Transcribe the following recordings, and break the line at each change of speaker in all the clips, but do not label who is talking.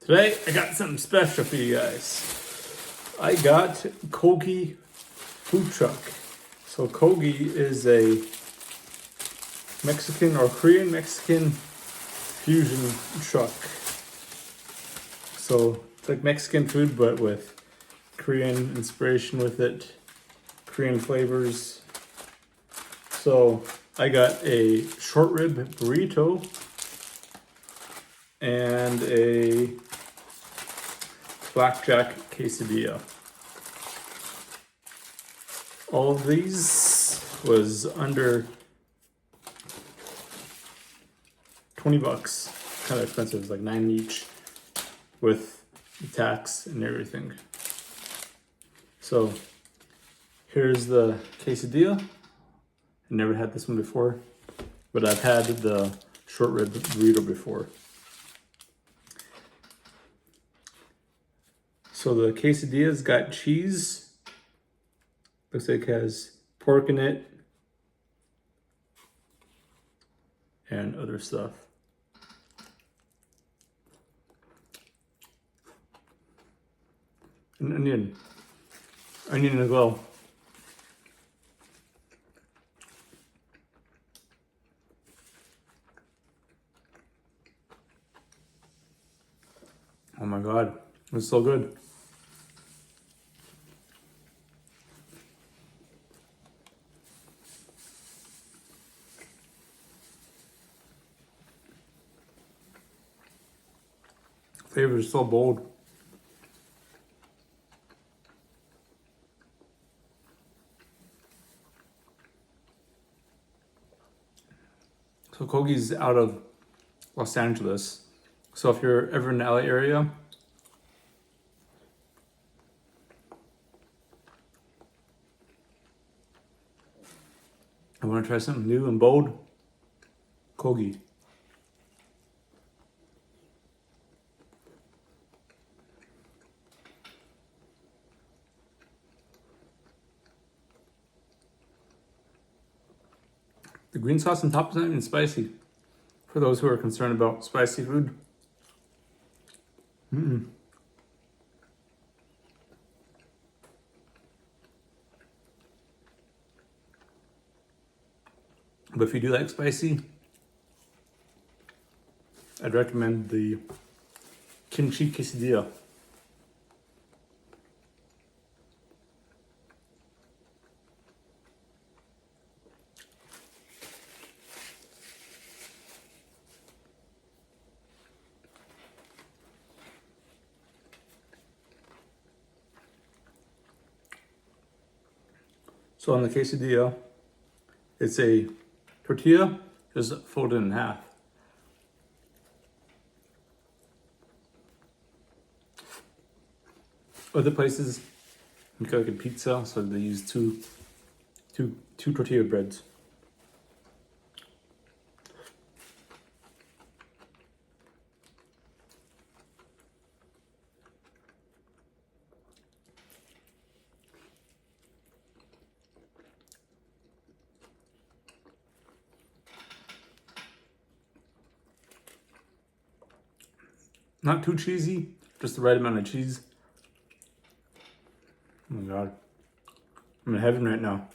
Today, I got something special for you guys. I got Kogi food truck. So Kogi is a Mexican or Korean Mexican fusion truck. So it's like Mexican food, but with Korean inspiration with it, Korean flavors. So I got a short rib burrito and a Blackjack Quesadilla. All of these was under 20 bucks. Kind of expensive, it's like 9 each with the tax and everything. So here's the quesadilla. I never had this one before, but I've had the short rib burrito before. So the quesadilla's got cheese. Looks like it has pork in it and other stuff. And onion as well. Oh my god, it's so good. Flavor is so bold. So Kogi's out of Los Angeles. So if you're ever in the LA area, I want to try something new and bold, Kogi. The green sauce on top is not even spicy. For those who are concerned about spicy food. But if you do like spicy, I'd recommend the kimchi quesadilla. So on the quesadilla, it's a tortilla just folded in half. Other places make like a pizza, so they use two tortilla breads. Not too cheesy, just the right amount of cheese. Oh my god. I'm in heaven right now.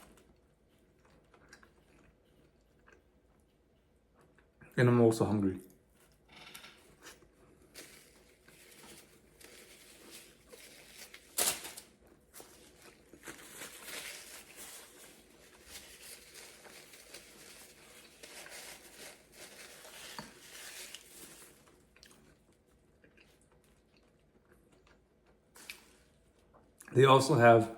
And I'm also hungry. They also have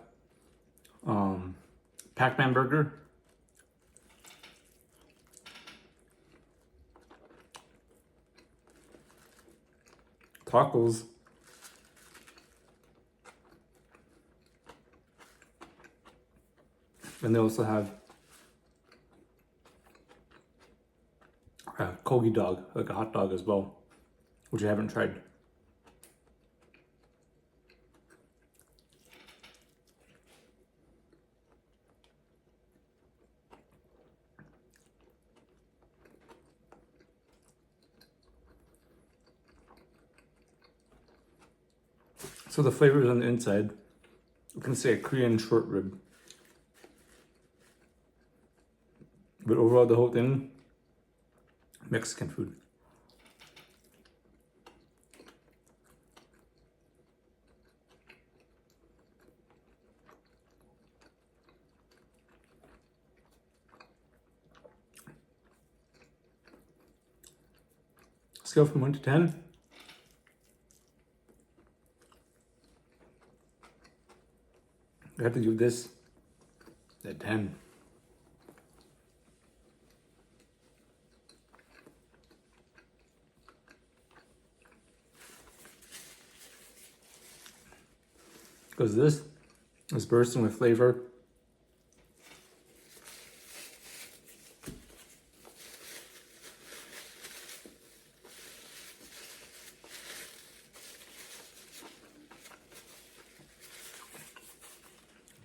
Pac-Man burger. Tacos. And they also have a Kogi dog, like a hot dog as well, which I haven't tried. So the flavors on the inside, you can say a Korean short rib. But overall, the whole thing, Mexican food. Scale from 1 to 10. I have to give this a 10. Because this is bursting with flavor.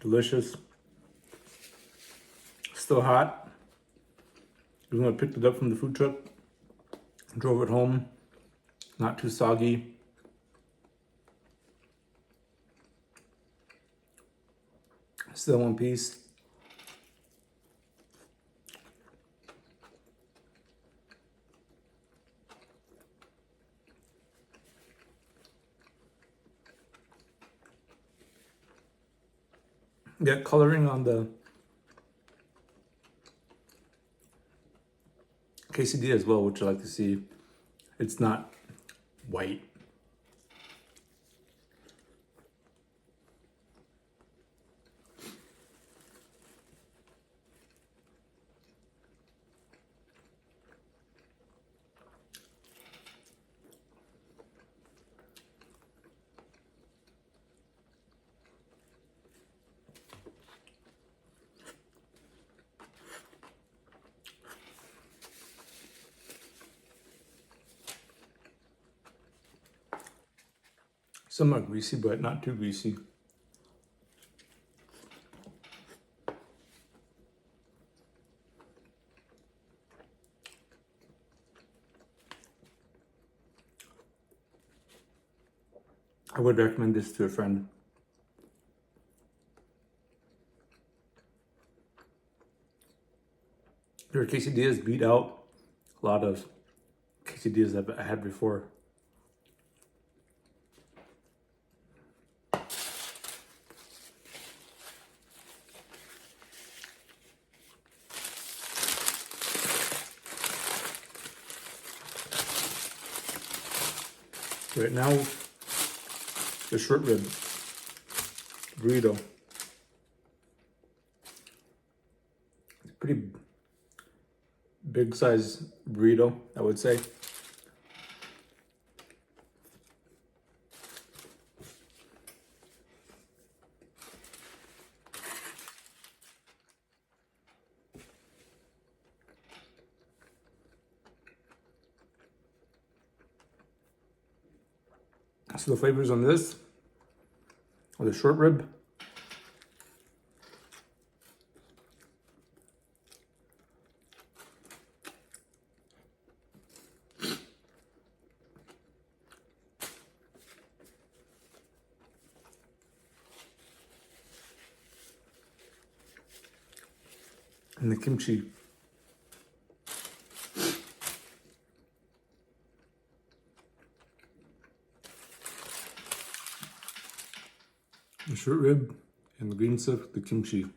Delicious. Still hot. Even though I picked it up from the food truck, drove it home, not too soggy. Still one piece. Get coloring on the quesadilla as well, which I like to see. It's not white. Somewhat greasy, but not too greasy. I would recommend this to a friend. Their quesadillas beat out a lot of quesadillas that I had before. Right now, the short rib burrito. Pretty big size burrito, I would say. So the flavors on this are the short rib, and the kimchi. The short rib and the green stuff, the kimchi.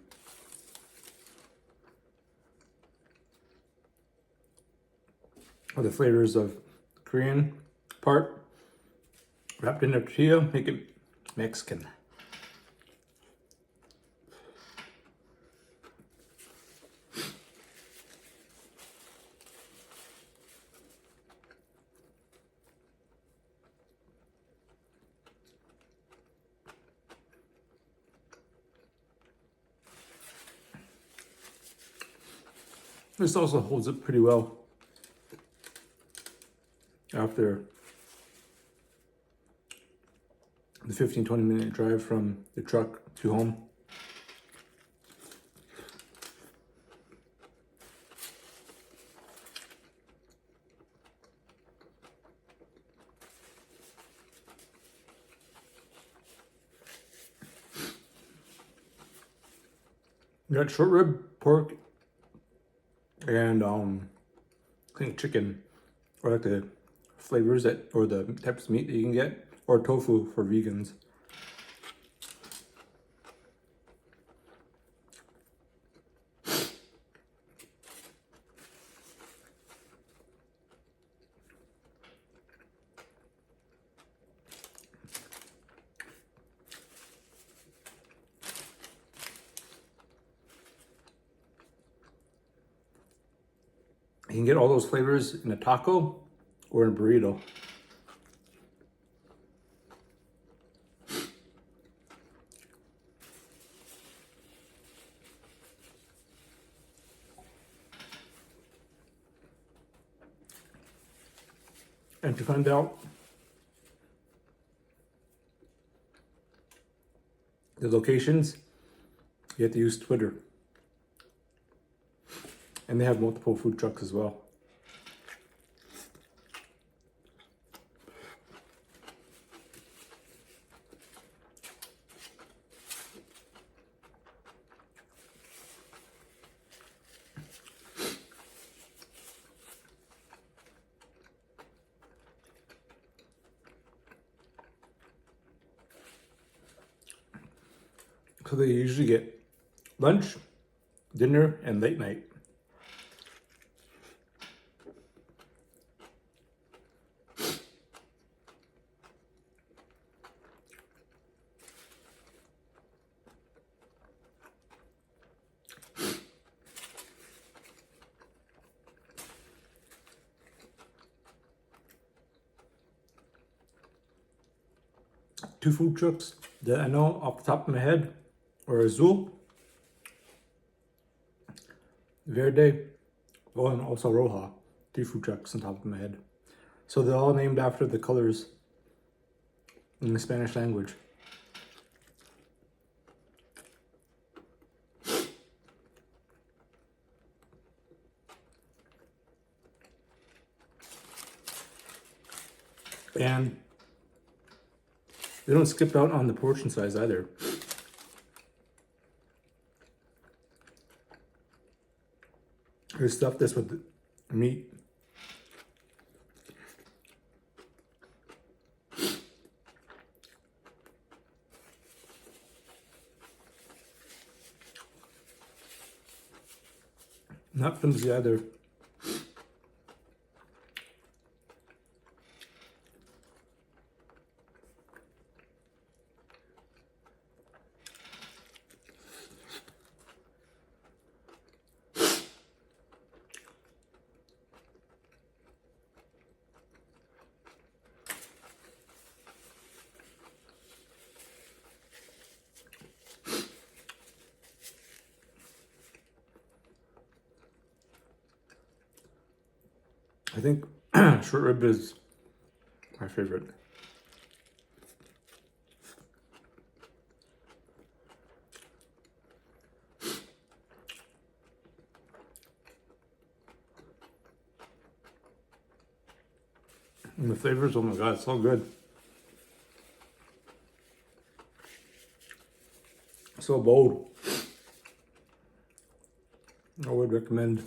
Are the flavors of the Korean part wrapped in a tortilla, make it Mexican. This also holds up pretty well after the 15-20 minute drive from the truck to home. You got short rib, pork, and I think chicken, or like the flavors that, or the types of meat that you can get, or tofu for vegans. You can get all those flavors in a taco or in a burrito. And to find out the locations, you have to use Twitter. And they have multiple food trucks as well. So they usually get lunch, dinner, and late night. Two food trucks that I know off the top of my head are Azul, Verde, and also Roja. Two food trucks on top of my head. So they're all named after the colors in the Spanish language. And they don't skip out on the portion size either. There's stuff that's with meat. Not flimsy either. I think short rib is my favorite. And the flavors, oh my god, it's so good. So bold. I would recommend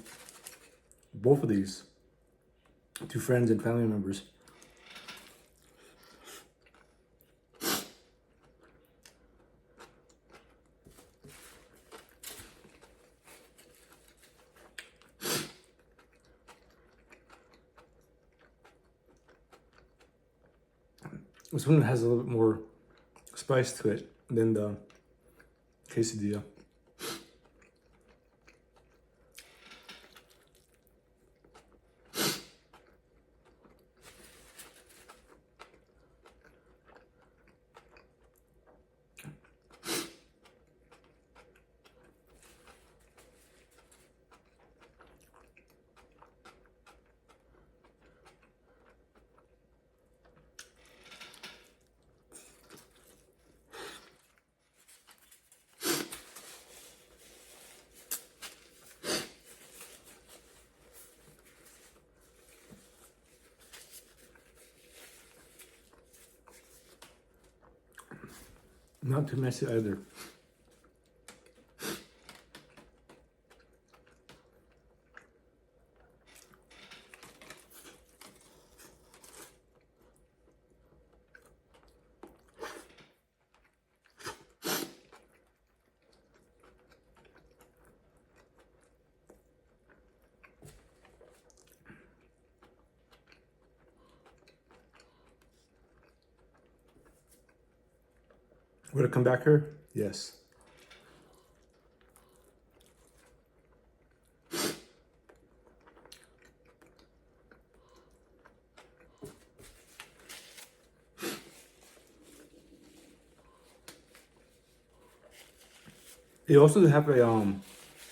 both of these to friends and family members. This one has a little bit more spice to it than the quesadilla. Not too messy either. Would it come back here? Yes. They also have a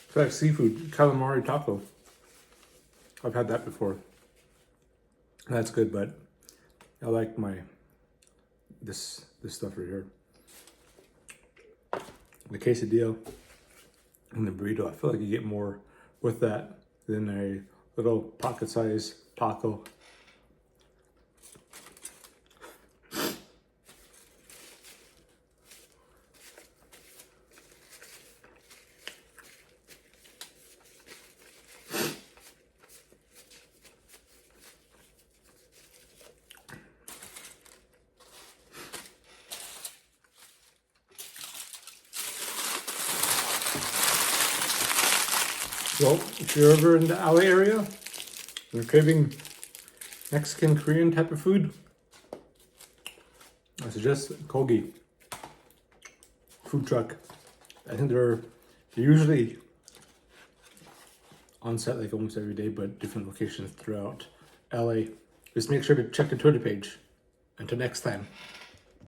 it's like seafood calamari taco. I've had that before. That's good, but I like this stuff right here. The quesadilla and the burrito. I feel like you get more with that than a little pocket-sized taco. Well, if you're ever in the LA area and you're craving Mexican, Korean type of food, I suggest Kogi food truck. I think they're usually on set like almost every day, but different locations throughout LA. Just make sure to check the Twitter page. Until next time.